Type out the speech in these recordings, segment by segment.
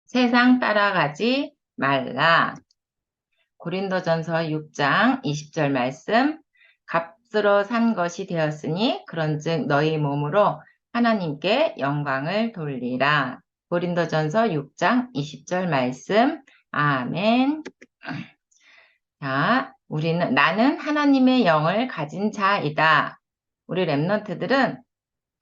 세상 따라가지 말라. 고린도전서 6장 20절 말씀. 값으로 산 것이 되었으니 그런즉 너희 몸으로 하나님께 영광을 돌리라. 고린도전서 6장 20절 말씀. 아멘. 자, 나는 하나님의 영을 가진 자이다. 우리 랩런트들은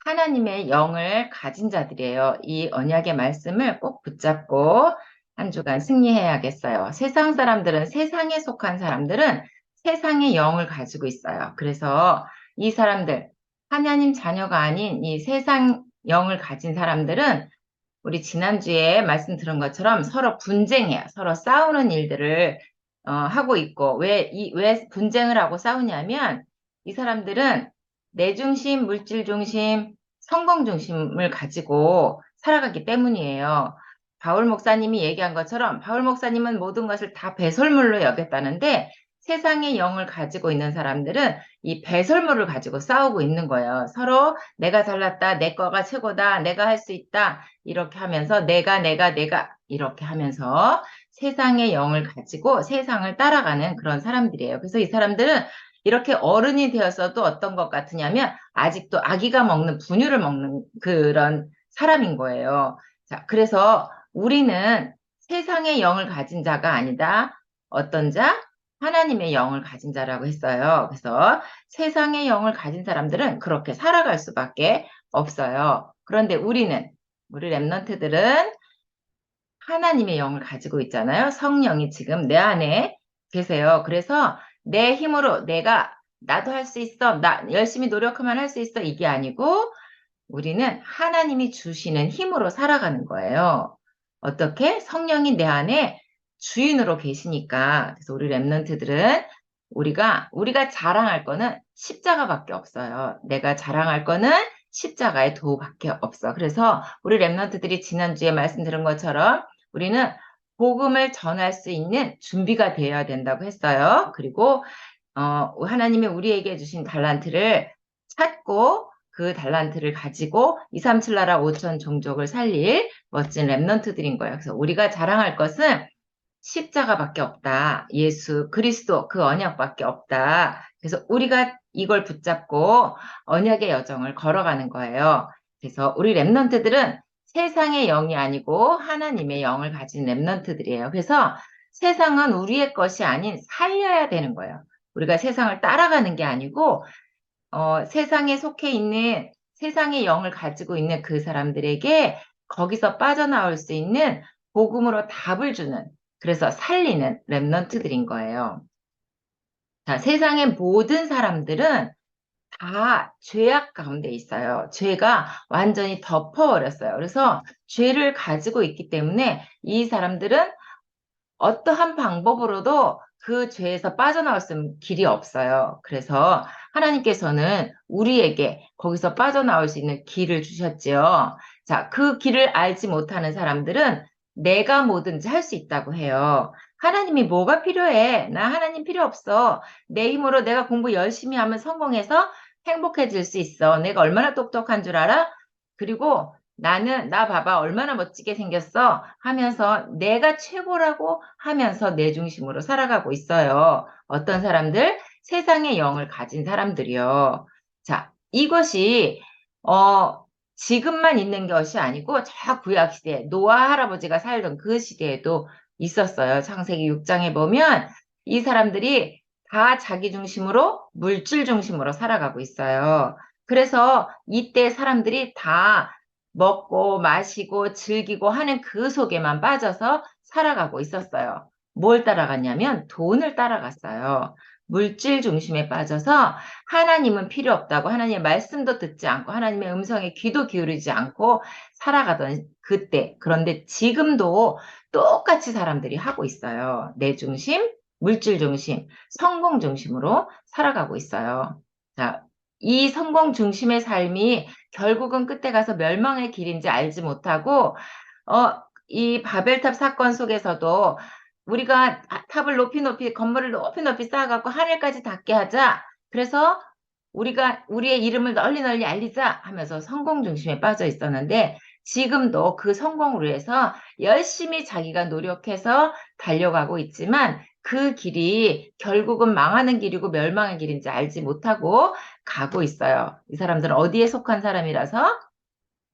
하나님의 영을 가진 자들이에요. 이 언약의 말씀을 꼭 붙잡고 한 주간 승리해야겠어요. 세상 사람들은, 세상에 속한 사람들은 세상의 영을 가지고 있어요. 그래서 이 사람들, 하나님 자녀가 아닌 이 세상 영을 가진 사람들은 우리 지난주에 말씀 들은 것처럼 서로 분쟁해요. 서로 싸우는 일들을 하고 있고, 왜 분쟁을 하고 싸우냐면 이 사람들은 내 중심, 물질 중심, 성공 중심을 가지고 살아가기 때문이에요. 바울 목사님이 얘기한 것처럼 바울 목사님은 모든 것을 다 배설물로 여겼다는데 세상의 영을 가지고 있는 사람들은 이 배설물을 가지고 싸우고 있는 거예요. 서로 내가 잘났다, 내 거가 최고다, 내가 할 수 있다, 이렇게 하면서 내가 이렇게 하면서 세상의 영을 가지고 세상을 따라가는 그런 사람들이에요. 그래서 이 사람들은 이렇게 어른이 되었어도 어떤 것 같으냐면 아직도 아기가 먹는 분유를 먹는 그런 사람인 거예요. 자, 그래서 우리는 세상의 영을 가진 자가 아니다. 어떤 자? 하나님의 영을 가진 자라고 했어요. 그래서 세상의 영을 가진 사람들은 그렇게 살아갈 수밖에 없어요. 그런데 우리 랩런트들은 하나님의 영을 가지고 있잖아요. 성령이 지금 내 안에 계세요. 그래서 내 힘으로 나도 할 수 있어. 나 열심히 노력하면 할 수 있어. 이게 아니고 우리는 하나님이 주시는 힘으로 살아가는 거예요. 어떻게? 성령이 내 안에 주인으로 계시니까. 그래서 우리 랩런트들은 우리가 자랑할 거는 십자가밖에 없어요. 내가 자랑할 거는 십자가의 도밖에 없어. 그래서 우리 랩런트들이 지난주에 말씀드린 것처럼 우리는 복음을 전할 수 있는 준비가 되어야 된다고 했어요. 그리고 하나님이 우리에게 주신 달란트를 찾고 그 달란트를 가지고 237 나라 5천 종족을 살릴 멋진 랩런트들인 거예요. 그래서 우리가 자랑할 것은 십자가밖에 없다. 예수 그리스도 그 언약밖에 없다. 그래서 우리가 이걸 붙잡고 언약의 여정을 걸어가는 거예요. 그래서 우리 랩런트들은 세상의 영이 아니고 하나님의 영을 가진 랩런트들이에요. 그래서 세상은 우리의 것이 아닌 살려야 되는 거예요. 우리가 세상을 따라가는 게 아니고 세상에 속해 있는 세상의 영을 가지고 있는 그 사람들에게 거기서 빠져나올 수 있는 복음으로 답을 주는 그래서 살리는 랩런트들인 거예요. 자, 세상의 모든 사람들은 다 죄악 가운데 있어요. 죄가 완전히 덮어버렸어요. 그래서 죄를 가지고 있기 때문에 이 사람들은 어떠한 방법으로도 그 죄에서 빠져나올 수 있는 길이 없어요. 그래서 하나님께서는 우리에게 거기서 빠져나올 수 있는 길을 주셨지요. 자, 그 길을 알지 못하는 사람들은 내가 뭐든지 할 수 있다고 해요. 하나님이 뭐가 필요해? 나 하나님 필요 없어. 내 힘으로 내가 공부 열심히 하면 성공해서 행복해질 수 있어. 내가 얼마나 똑똑한 줄 알아? 그리고 나 봐봐, 얼마나 멋지게 생겼어? 하면서 내가 최고라고 하면서 내 중심으로 살아가고 있어요. 어떤 사람들? 세상의 영을 가진 사람들이요. 자, 이것이, 지금만 있는 것이 아니고 저 구약시대, 노아 할아버지가 살던 그 시대에도 있었어요. 창세기 6장에 보면 이 사람들이 다 자기 중심으로, 물질 중심으로 살아가고 있어요. 그래서 이때 사람들이 다 먹고 마시고 즐기고 하는 그 속에만 빠져서 살아가고 있었어요. 뭘 따라갔냐면 돈을 따라갔어요. 물질 중심에 빠져서 하나님은 필요 없다고 하나님의 말씀도 듣지 않고 하나님의 음성에 귀도 기울이지 않고 살아가던 그때. 그런데 지금도 똑같이 사람들이 하고 있어요. 내 중심, 물질 중심, 성공 중심으로 살아가고 있어요. 자, 이 성공 중심의 삶이 결국은 끝에 가서 멸망의 길인지 알지 못하고, 이 바벨탑 사건 속에서도 우리가 탑을 건물을 높이 높이 쌓아갖고 하늘까지 닿게 하자. 그래서 우리가 우리의 이름을 널리 널리 알리자 하면서 성공 중심에 빠져 있었는데, 지금도 그 성공을 위해서 열심히 자기가 노력해서 달려가고 있지만 그 길이 결국은 망하는 길이고 멸망의 길인지 알지 못하고 가고 있어요. 이 사람들은 어디에 속한 사람이라서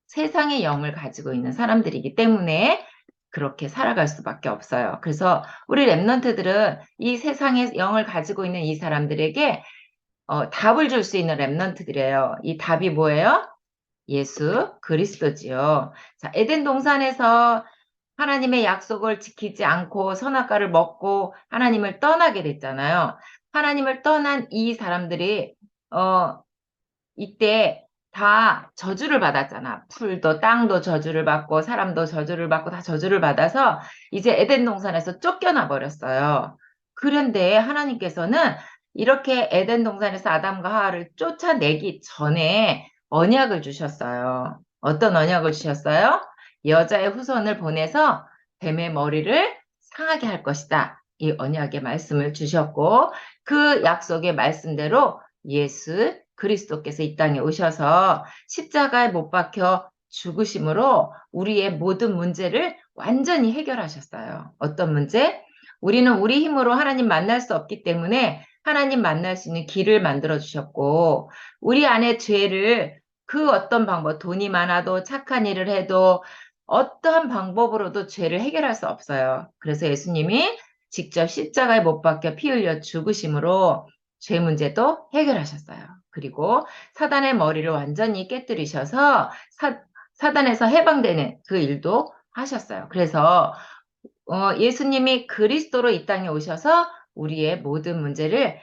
세상의 영을 가지고 있는 사람들이기 때문에 그렇게 살아갈 수밖에 없어요. 그래서 우리 랩런트들은 이 세상의 영을 가지고 있는 이 사람들에게 답을 줄 수 있는 랩런트들이에요. 이 답이 뭐예요? 예수 그리스도지요. 자, 에덴 동산에서 하나님의 약속을 지키지 않고 선악과를 먹고 하나님을 떠나게 됐잖아요. 하나님을 떠난 이 사람들이 이때 다 저주를 받았잖아. 풀도 땅도 저주를 받고 사람도 저주를 받고 다 저주를 받아서 이제 에덴 동산에서 쫓겨나 버렸어요. 그런데 하나님께서는 이렇게 에덴 동산에서 아담과 하와를 쫓아내기 전에 언약을 주셨어요. 어떤 언약을 주셨어요? 여자의 후손을 보내서 뱀의 머리를 상하게 할 것이다. 이 언약의 말씀을 주셨고 그 약속의 말씀대로 예수 그리스도께서 이 땅에 오셔서 십자가에 못 박혀 죽으심으로 우리의 모든 문제를 완전히 해결하셨어요. 어떤 문제? 우리는 우리 힘으로 하나님 만날 수 없기 때문에 하나님 만날 수 있는 길을 만들어 주셨고 우리 안에 죄를 그 어떤 방법, 돈이 많아도 착한 일을 해도 어떠한 방법으로도 죄를 해결할 수 없어요. 그래서 예수님이 직접 십자가에 못 박혀 피 흘려 죽으심으로 죄 문제도 해결하셨어요. 그리고 사단의 머리를 완전히 깨뜨리셔서 사단에서 해방되는 그 일도 하셨어요. 그래서 예수님이 그리스도로 이 땅에 오셔서 우리의 모든 문제를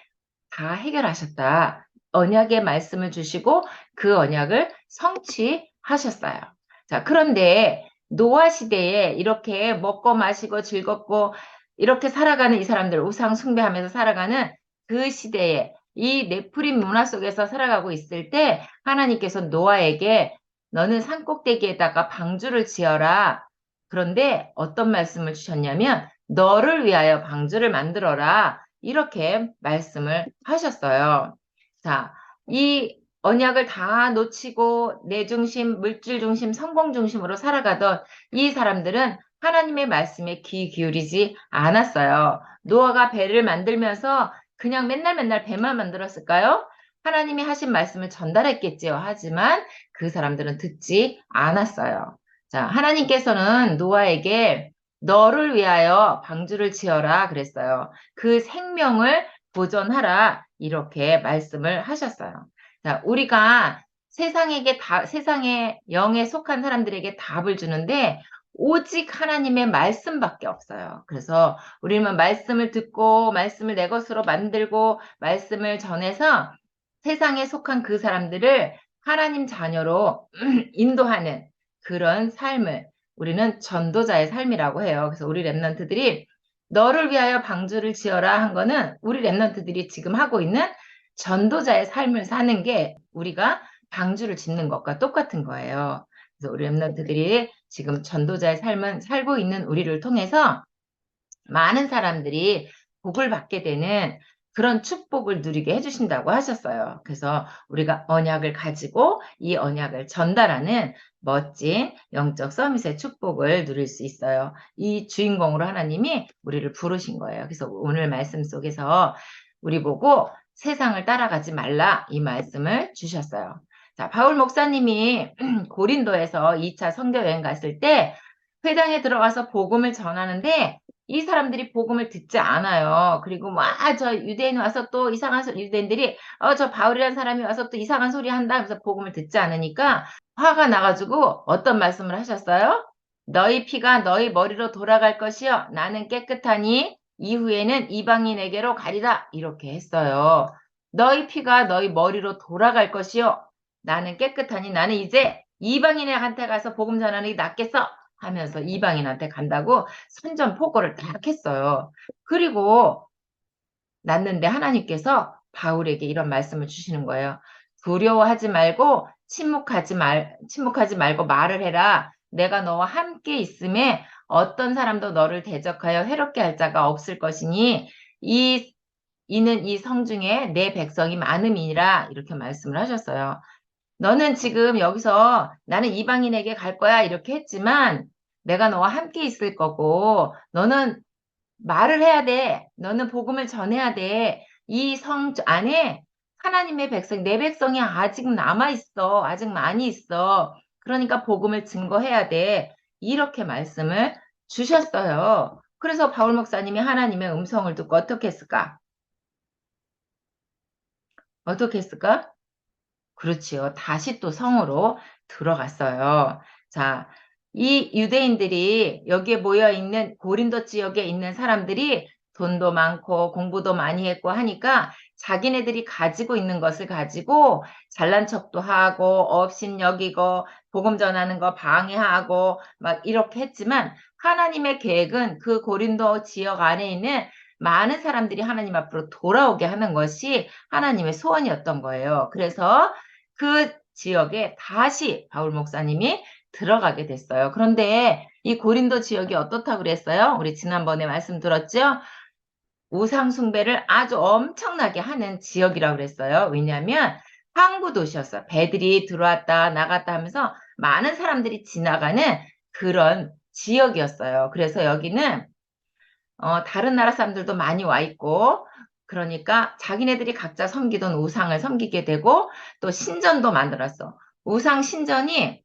다 해결하셨다. 언약의 말씀을 주시고 그 언약을 성취하셨어요. 자, 그런데 노아 시대에 이렇게 먹고 마시고 즐겁고 이렇게 살아가는 이 사람들 우상 숭배하면서 살아가는 그 시대에 이 네프림 문화 속에서 살아가고 있을 때 하나님께서 노아에게 너는 산꼭대기에다가 방주를 지어라. 그런데 어떤 말씀을 주셨냐면 너를 위하여 방주를 만들어라. 이렇게 말씀을 하셨어요. 자, 이 언약을 다 놓치고 내 중심, 물질 중심, 성공 중심으로 살아가던 이 사람들은 하나님의 말씀에 귀 기울이지 않았어요. 노아가 배를 만들면서 그냥 맨날 배만 만들었을까요? 하나님이 하신 말씀을 전달했겠지요. 하지만 그 사람들은 듣지 않았어요. 자, 하나님께서는 노아에게 너를 위하여 방주를 지어라 그랬어요. 그 생명을 보존하라 이렇게 말씀을 하셨어요. 자, 우리가 세상의 영에 속한 사람들에게 답을 주는데 오직 하나님의 말씀밖에 없어요. 그래서 우리는 말씀을 듣고 말씀을 내 것으로 만들고 말씀을 전해서 세상에 속한 그 사람들을 하나님 자녀로 인도하는 그런 삶을 우리는 전도자의 삶이라고 해요. 그래서 우리 랩런트들이 너를 위하여 방주를 지어라 한 거는 우리 랩런트들이 지금 하고 있는 전도자의 삶을 사는 게 우리가 방주를 짓는 것과 똑같은 거예요. 그래서 우리 랩런트들이 지금 전도자의 삶은 살고 있는 우리를 통해서 많은 사람들이 복을 받게 되는 그런 축복을 누리게 해주신다고 하셨어요. 그래서 우리가 언약을 가지고 이 언약을 전달하는 멋진 영적 서밋의 축복을 누릴 수 있어요. 이 주인공으로 하나님이 우리를 부르신 거예요. 그래서 오늘 말씀 속에서 우리 보고 세상을 따라가지 말라 이 말씀을 주셨어요. 자, 바울 목사님이 고린도에서 2차 선교 여행 갔을 때 회당에 들어가서 복음을 전하는데 이 사람들이 복음을 듣지 않아요. 그리고 저 유대인 와서 또 이상한 유대인들이 저 바울이라는 사람이 와서 또 이상한 소리 한다 하면서 복음을 듣지 않으니까 화가 나가지고 어떤 말씀을 하셨어요? 너희 피가 너희 머리로 돌아갈 것이요 나는 깨끗하니 이후에는 이방인에게로 가리라 이렇게 했어요. 너희 피가 너희 머리로 돌아갈 것이요 나는 깨끗하니 나는 이제 이방인한테 가서 복음 전하는 게 낫겠어 하면서 이방인한테 간다고 선전포고를 딱 했어요. 그리고 났는데 하나님께서 바울에게 이런 말씀을 주시는 거예요. 두려워하지 말고 침묵하지 말고 말을 해라. 내가 너와 함께 있음에 어떤 사람도 너를 대적하여 해롭게 할 자가 없을 것이니 이는 이 성중에 내 백성이 많음이니라 이렇게 말씀을 하셨어요. 너는 지금 여기서 나는 이방인에게 갈 거야 이렇게 했지만 내가 너와 함께 있을 거고 너는 말을 해야 돼. 너는 복음을 전해야 돼. 이 성 안에 하나님의 백성, 내 백성이 아직 남아 있어. 아직 많이 있어. 그러니까 복음을 증거해야 돼. 이렇게 말씀을 주셨어요. 그래서 바울 목사님이 하나님의 음성을 듣고 어떻게 했을까? 어떻게 했을까? 그렇지요. 다시 또 성으로 들어갔어요. 자, 이 유대인들이 여기에 모여 있는 고린도 지역에 있는 사람들이 돈도 많고 공부도 많이 했고 하니까 자기네들이 가지고 있는 것을 가지고 잘난 척도 하고 업신여기고 복음 전하는 거 방해하고 막 이렇게 했지만 하나님의 계획은 그 고린도 지역 안에 있는 많은 사람들이 하나님 앞으로 돌아오게 하는 것이 하나님의 소원이었던 거예요. 그래서 그 지역에 다시 바울 목사님이 들어가게 됐어요. 그런데 이 고린도 지역이 어떻다고 그랬어요? 우리 지난번에 말씀 들었죠? 우상 숭배를 아주 엄청나게 하는 지역이라고 그랬어요. 왜냐하면 항구 도시였어요. 배들이 들어왔다 나갔다 하면서 많은 사람들이 지나가는 그런 지역이었어요. 그래서 여기는 다른 나라 사람들도 많이 와 있고, 그러니까 자기네들이 각자 섬기던 우상을 섬기게 되고, 또 신전도 만들었어. 우상 신전이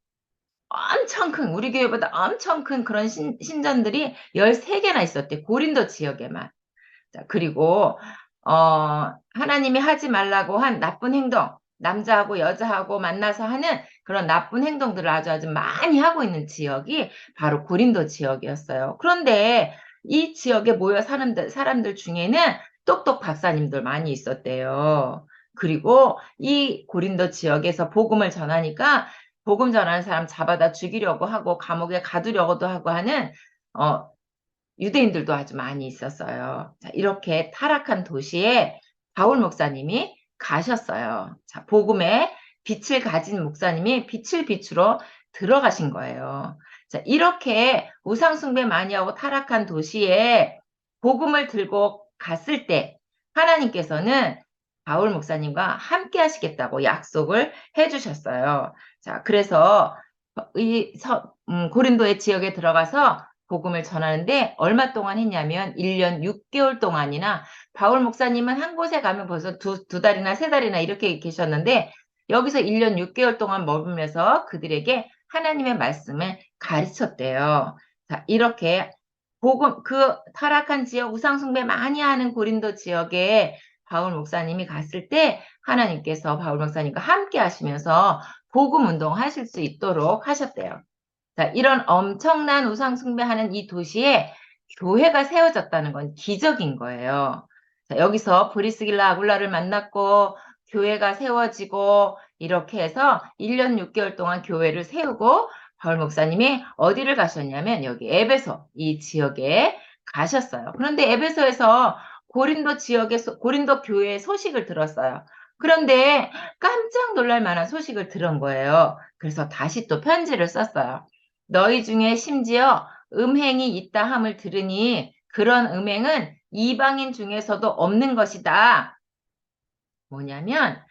엄청 큰, 우리 교회보다 엄청 큰 그런 신전들이 13개나 있었대. 고린도 지역에만. 자, 그리고, 하나님이 하지 말라고 한 나쁜 행동, 남자하고 여자하고 만나서 하는 그런 나쁜 행동들을 아주 많이 하고 있는 지역이 바로 고린도 지역이었어요. 그런데 이 지역에 모여 사람들 중에는 똑똑 박사님들 많이 있었대요. 그리고 이 고린도 지역에서 복음을 전하니까 복음 전하는 사람 잡아다 죽이려고 하고 감옥에 가두려고도 하고 하는 어, 유대인들도 아주 많이 있었어요. 자, 이렇게 타락한 도시에 바울 목사님이 가셨어요. 자, 복음의 빛을 가진 목사님이 빛을 비추러 들어가신 거예요. 자, 이렇게 우상숭배 많이 하고 타락한 도시에 복음을 들고 갔을 때 하나님께서는 바울 목사님과 함께 하시겠다고 약속을 해주셨어요. 자, 그래서 고린도의 지역에 들어가서 복음을 전하는데 얼마 동안 했냐면 1년 6개월 동안이나 바울 목사님은 한 곳에 가면 벌써 두 달이나 세 달이나 이렇게 계셨는데 여기서 1년 6개월 동안 머물면서 그들에게 하나님의 말씀을 가르쳤대요. 자, 이렇게 복음, 그 타락한 지역 우상숭배 많이 하는 고린도 지역에 바울 목사님이 갔을 때 하나님께서 바울 목사님과 함께 하시면서 복음 운동하실 수 있도록 하셨대요. 자, 이런 엄청난 우상 숭배하는 이 도시에 교회가 세워졌다는 건 기적인 거예요. 자, 여기서 브리스길라 아굴라를 만났고 교회가 세워지고 이렇게 해서 1년 6개월 동안 교회를 세우고 바울 목사님이 어디를 가셨냐면 여기 에베소 이 지역에 가셨어요. 그런데 에베소에서 고린도 지역의 고린도 교회의 소식을 들었어요. 그런데 깜짝 놀랄 만한 소식을 들은 거예요. 그래서 다시 또 편지를 썼어요. 너희 중에 심지어 음행이 있다 함을 들으니 그런 음행은 이방인 중에서도 없는 것이다. 뭐냐면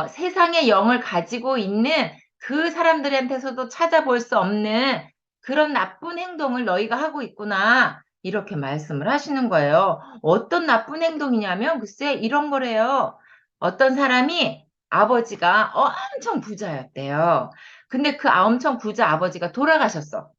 세상의 영을 가지고 있는 그 사람들한테서도 찾아볼 수 없는 그런 나쁜 행동을 너희가 하고 있구나. 이렇게 말씀을 하시는 거예요. 어떤 나쁜 행동이냐면 글쎄 이런 거래요. 어떤 사람이 아버지가 엄청 부자였대요. 근데 그 엄청 부자 아버지가 돌아가셨어.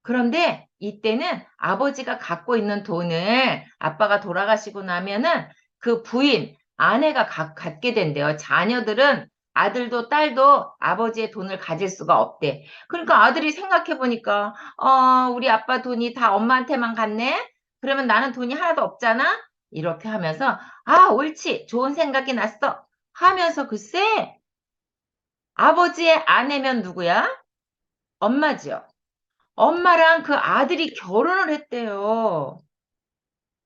그런데 이때는 아버지가 갖고 있는 돈을 아빠가 돌아가시고 나면은 그 부인, 아내가 갖게 된대요. 자녀들은 아들도 딸도 아버지의 돈을 가질 수가 없대. 그러니까 아들이 생각해 보니까, 우리 아빠 돈이 다 엄마한테만 갔네? 그러면 나는 돈이 하나도 없잖아? 이렇게 하면서, 아, 옳지. 좋은 생각이 났어. 하면서 글쎄, 아버지의 아내면 누구야? 엄마지요. 엄마랑 그 아들이 결혼을 했대요.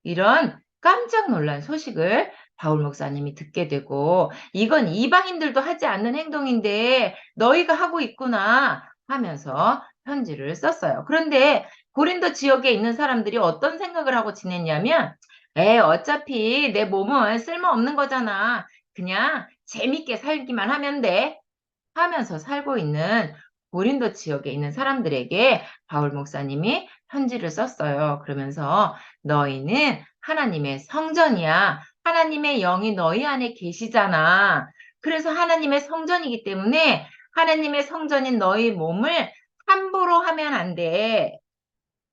이런 깜짝 놀란 소식을 바울 목사님이 듣게 되고, 이건 이방인들도 하지 않는 행동인데 너희가 하고 있구나 하면서 편지를 썼어요. 그런데 고린도 지역에 있는 사람들이 어떤 생각을 하고 지냈냐면, 어차피 내 몸은 쓸모없는 거잖아. 그냥 재밌게 살기만 하면 돼. 하면서 살고 있는 고린도 지역에 있는 사람들에게 바울 목사님이 편지를 썼어요. 그러면서 너희는 하나님의 성전이야. 하나님의 영이 너희 안에 계시잖아. 그래서 하나님의 성전이기 때문에 하나님의 성전인 너희 몸을 함부로 하면 안 돼.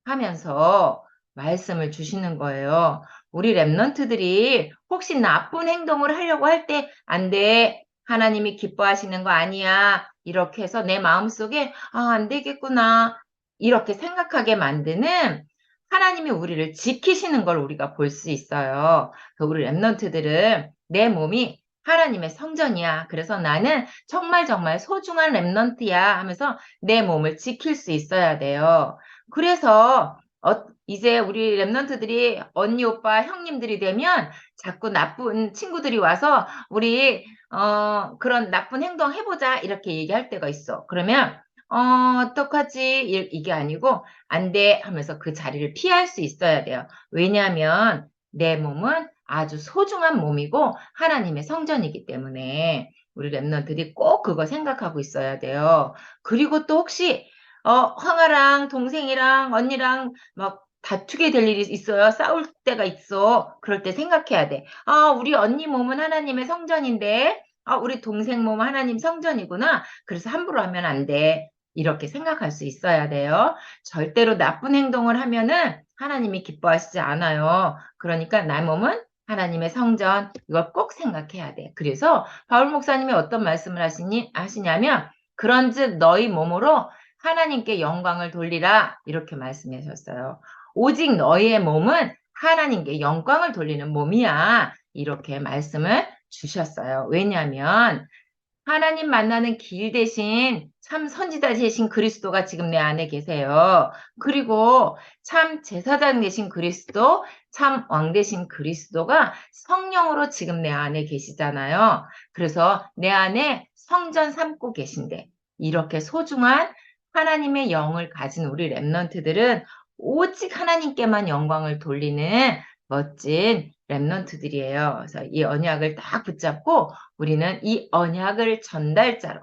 하면서 말씀을 주시는 거예요. 우리 랩런트들이 혹시 나쁜 행동을 하려고 할 때 안 돼. 하나님이 기뻐하시는 거 아니야. 이렇게 해서 내 마음속에 안 되겠구나. 이렇게 생각하게 만드는 하나님이 우리를 지키시는 걸 우리가 볼 수 있어요. 그래서 우리 랩런트들은 내 몸이 하나님의 성전이야. 그래서 나는 정말 정말 소중한 랩런트야 하면서 내 몸을 지킬 수 있어야 돼요. 그래서 이제 우리 랩런트들이 언니, 오빠, 형님들이 되면 자꾸 나쁜 친구들이 와서 우리 그런 나쁜 행동 해보자 이렇게 얘기할 때가 있어. 그러면 어떡하지? 이게 아니고 안 돼 하면서 그 자리를 피할 수 있어야 돼요. 왜냐하면 내 몸은 아주 소중한 몸이고 하나님의 성전이기 때문에 우리 랩런트들이 꼭 그거 생각하고 있어야 돼요. 그리고 또 혹시 형아랑 동생이랑 언니랑 막 다투게 될 일이 있어요. 싸울 때가 있어. 그럴 때 생각해야 돼. 우리 언니 몸은 하나님의 성전인데, 우리 동생 몸은 하나님 성전이구나. 그래서 함부로 하면 안 돼. 이렇게 생각할 수 있어야 돼요. 절대로 나쁜 행동을 하면은 하나님이 기뻐하시지 않아요. 그러니까 내 몸은 하나님의 성전. 이걸 꼭 생각해야 돼. 그래서 바울 목사님이 어떤 말씀을 하시냐면, 그런즉 너희 몸으로 하나님께 영광을 돌리라 이렇게 말씀하셨어요. 오직 너희의 몸은 하나님께 영광을 돌리는 몸이야. 이렇게 말씀을 주셨어요. 왜냐하면 하나님 만나는 길 대신 참 선지자 되신 그리스도가 지금 내 안에 계세요. 그리고 참 제사장 되신 그리스도, 참 왕 되신 그리스도가 성령으로 지금 내 안에 계시잖아요. 그래서 내 안에 성전 삼고 계신데 이렇게 소중한 하나님의 영을 가진 우리 랩런트들은 오직 하나님께만 영광을 돌리는 멋진 랩런트들이에요. 그래서 이 언약을 딱 붙잡고 우리는 이 언약을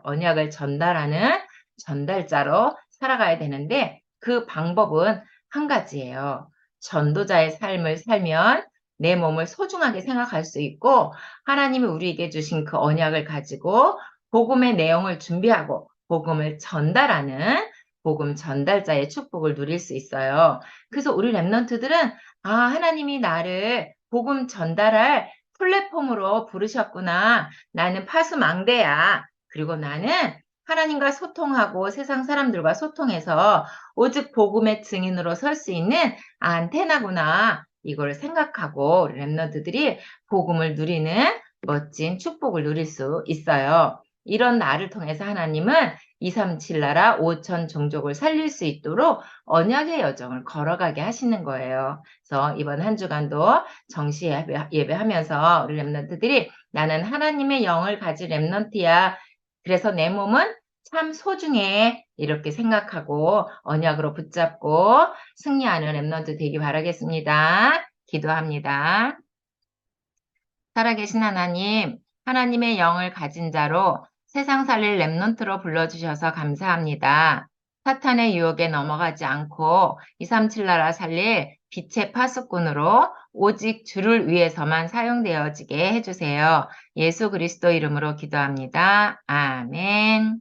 언약을 전달하는 전달자로 살아가야 되는데 그 방법은 한 가지예요. 전도자의 삶을 살면 내 몸을 소중하게 생각할 수 있고 하나님이 우리에게 주신 그 언약을 가지고 복음의 내용을 준비하고 복음을 전달하는 복음 전달자의 축복을 누릴 수 있어요. 그래서 우리 랩런트들은 하나님이 나를 복음 전달할 플랫폼으로 부르셨구나. 나는 파수망대야. 그리고 나는 하나님과 소통하고 세상 사람들과 소통해서 오직 복음의 증인으로 설 수 있는 안테나구나. 이걸 생각하고 우리 랩런트들이 복음을 누리는 멋진 축복을 누릴 수 있어요. 이런 나를 통해서 하나님은 237 나라 5천 종족을 살릴 수 있도록 언약의 여정을 걸어가게 하시는 거예요. 그래서 이번 한 주간도 정시 예배하면서 우리 랩런트들이 나는 하나님의 영을 가진 랩런트야. 그래서 내 몸은 참 소중해. 이렇게 생각하고 언약으로 붙잡고 승리하는 랩런트 되기 바라겠습니다. 기도합니다. 살아계신 하나님, 하나님의 영을 가진 자로 세상 살릴 랩넌트로 불러주셔서 감사합니다. 사탄의 유혹에 넘어가지 않고 237 나라 살릴 빛의 파수꾼으로 오직 주를 위해서만 사용되어지게 해주세요. 예수 그리스도 이름으로 기도합니다. 아멘.